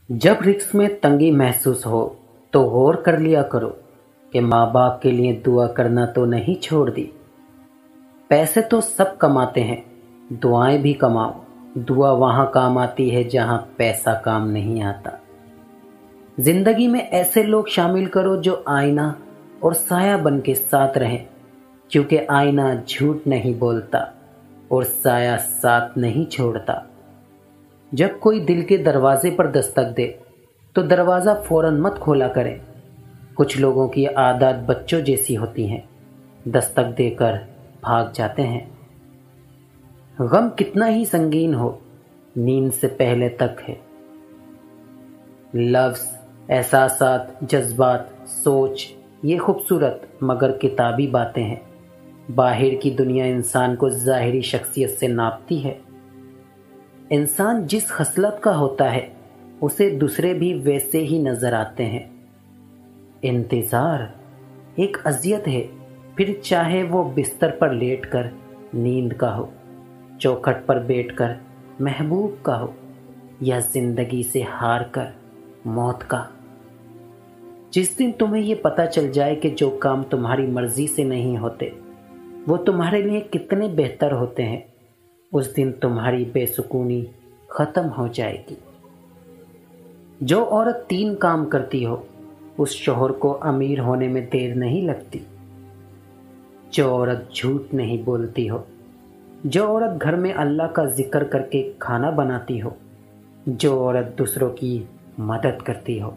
जब रिस्क में तंगी महसूस हो तो गौर कर लिया करो कि माँ बाप के लिए दुआ करना तो नहीं छोड़ दी। पैसे तो सब कमाते हैं, दुआएं भी कमाओ। दुआ वहाँ काम आती है जहाँ पैसा काम नहीं आता। जिंदगी में ऐसे लोग शामिल करो जो आईना और साया बन के साथ रहें, क्योंकि आईना झूठ नहीं बोलता और साया साथ नहीं छोड़ता। जब कोई दिल के दरवाजे पर दस्तक दे तो दरवाज़ा फौरन मत खोला करें। कुछ लोगों की आदत बच्चों जैसी होती हैं, दस्तक देकर भाग जाते हैं। गम कितना ही संगीन हो, नींद से पहले तक है। लफ्ज़, एहसासात, जज्बात, सोच, ये खूबसूरत मगर किताबी बातें हैं। बाहर की दुनिया इंसान को ज़ाहिरी शख्सियत से नापती है। इंसान जिस खसलत का होता है उसे दूसरे भी वैसे ही नजर आते हैं। इंतज़ार एक अज़ियत है, फिर चाहे वो बिस्तर पर लेटकर नींद का हो, चौखट पर बैठकर महबूब का हो, या जिंदगी से हार कर मौत का। जिस दिन तुम्हें ये पता चल जाए कि जो काम तुम्हारी मर्जी से नहीं होते वो तुम्हारे लिए कितने बेहतर होते हैं, उस दिन तुम्हारी बेसुकूनी खत्म हो जाएगी। जो औरत 3 काम करती हो उस शौहर को अमीर होने में देर नहीं लगती। जो औरत झूठ नहीं बोलती हो, जो औरत घर में अल्लाह का जिक्र करके खाना बनाती हो, जो औरत दूसरों की मदद करती हो,